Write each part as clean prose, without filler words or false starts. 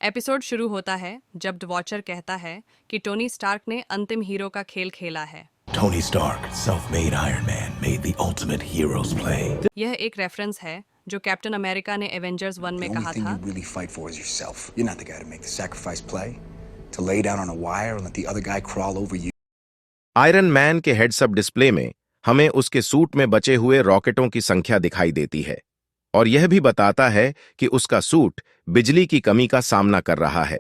Episode शुरू होता है जब द वॉचर कहता है कि टोनी स्टार्क ने अंतिम हीरो का खेल खेला है। Tony Stark, self-made Iron Man, made the ultimate hero's play. यह एक रेफरेंस है जो कैप्टन अमेरिका ने एवेंजर्स 1 में The only कहा thing था। you really fight for is yourself. You're not the guy to make the sacrifice play, to lay down on a wire and let the other guy crawl over you. Iron man के heads-up display में हमें उसके suit में बचे हुए रॉकेटों की संख्या दिखाई देती है और यह भी बताता है कि उसका सूट बिजली की कमी का सामना कर रहा है।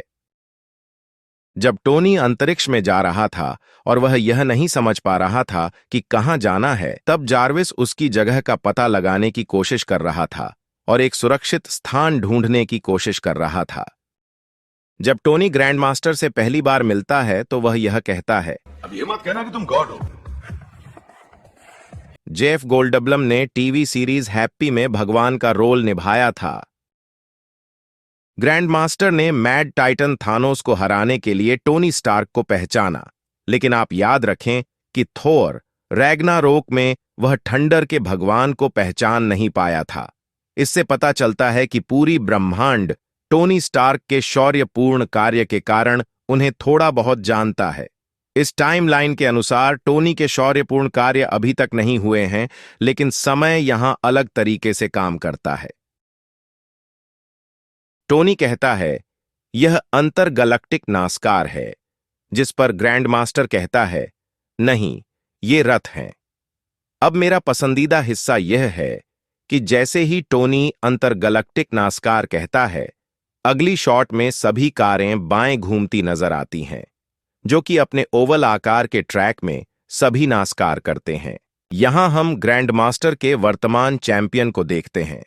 जब टोनी अंतरिक्ष में जा रहा था और वह यह नहीं समझ पा रहा था कि कहां जाना है, तब जार्विस उसकी जगह का पता लगाने की कोशिश कर रहा था और एक सुरक्षित स्थान ढूंढने की कोशिश कर रहा था। जब टोनी ग्रैंडमास्टर से पहली बार मिलता है तो वह यह कहता है, अब ये मत कहना कि तुम गॉड हो। जेफ गोल्डब्लम ने टीवी सीरीज हैप्पी में भगवान का रोल निभाया था। ग्रैंडमास्टर ने मैड टाइटन थानोस को हराने के लिए टोनी स्टार्क को पहचाना, लेकिन आप याद रखें कि थोर रैग्नारोक में वह थंडर के भगवान को पहचान नहीं पाया था। इससे पता चलता है कि पूरी ब्रह्मांड टोनी स्टार्क के शौर्यपूर्ण कार्य के कारण उन्हें थोड़ा बहुत जानता है। इस टाइमलाइन के अनुसार टोनी के शौर्यपूर्ण कार्य अभी तक नहीं हुए हैं, लेकिन समय यहां अलग तरीके से काम करता है। टोनी कहता है, यह अंतरगैलेक्टिक नासकार है, जिस पर ग्रैंडमास्टर कहता है, नहीं, ये रथ हैं। अब मेरा पसंदीदा हिस्सा यह है कि जैसे ही टोनी अंतरगैलेक्टिक नासकार कहता है, अगली शॉट में सभी कारें बाएं घूमती नजर आती हैं, जो कि अपने ओवल आकार के ट्रैक में सभी नासकार करते हैं। यहां हम ग्रैंडमास्टर के वर्तमान चैंपियन को देखते हैं,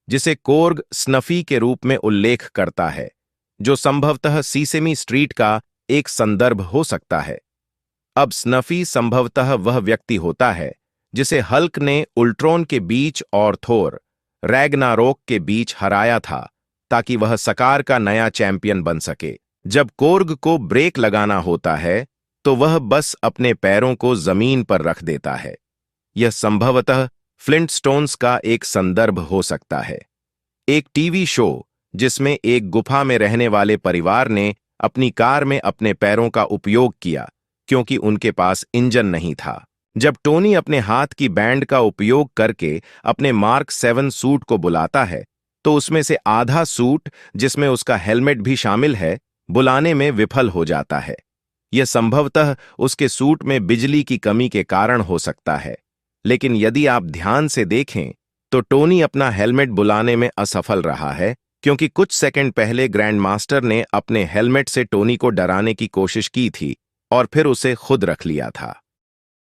जिसे कोर्ग स्नफी के रूप में उल्लेख करता है, जो संभवतः सीसेमी स्ट्रीट का एक संदर्भ हो सकता है। अब स्नफी संभवतः वह व्यक्ति होता है जिसे हल्क ने उल्ट्रॉन के बीच और थोर रैग्नारोक के बीच हराया था, ताकि वह सकार का नया चैंपियन बन सके। जब कोर्ग को ब्रेक लगाना होता है तो वह बस अपने पैरों को जमीन पर रख देता है। यह संभवतः फ्लिंटस्टोन्स का एक संदर्भ हो सकता है, एक टीवी शो जिसमें एक गुफा में रहने वाले परिवार ने अपनी कार में अपने पैरों का उपयोग किया क्योंकि उनके पास इंजन नहीं था। जब टोनी अपने हाथ की बैंड का उपयोग करके अपने मार्क 7 सूट को बुलाता है, तो उसमें से आधा सूट, जिसमें उसका हेलमेट भी शामिल है, बुलाने में विफल हो जाता है। यह संभवतः उसके सूट में बिजली की कमी के कारण हो सकता है, लेकिन यदि आप ध्यान से देखें तो टोनी अपना हेलमेट बुलाने में असफल रहा है, क्योंकि कुछ सेकंड पहले ग्रैंडमास्टर ने अपने हेलमेट से टोनी को डराने की कोशिश की थी और फिर उसे खुद रख लिया था।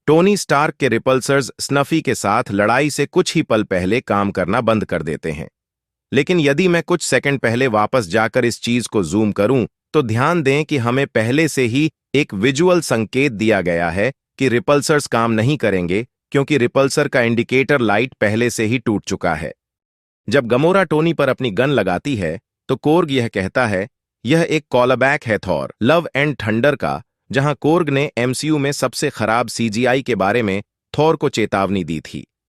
टोनी स्टार्क के रिपल्सर्स स्नफी के साथ लड़ाई से कुछ ही पल पहले काम करना बंद कर देते हैं, लेकिन यदि मैं कुछ सेकंड पहले वापस जाकर इस चीज को जूम करूं तो ध्यान दें कि हमें पहले से ही एक विजुअल संकेत दिया गया है कि रिपल्सर्स काम नहीं करेंगे, क्योंकि रिपल्सर का इंडिकेटर लाइट पहले से ही टूट चुका है। जब गमोरा टोनी पर अपनी गन लगाती है तो कोर्ग यह कहता है, यह एक कॉलबैक है थॉर लव एंड थंडर का, जहां कोर्ग ने एमसीयू में सबसे खराब सीजीआई के बारे में थॉर को चेतावनी दी थी।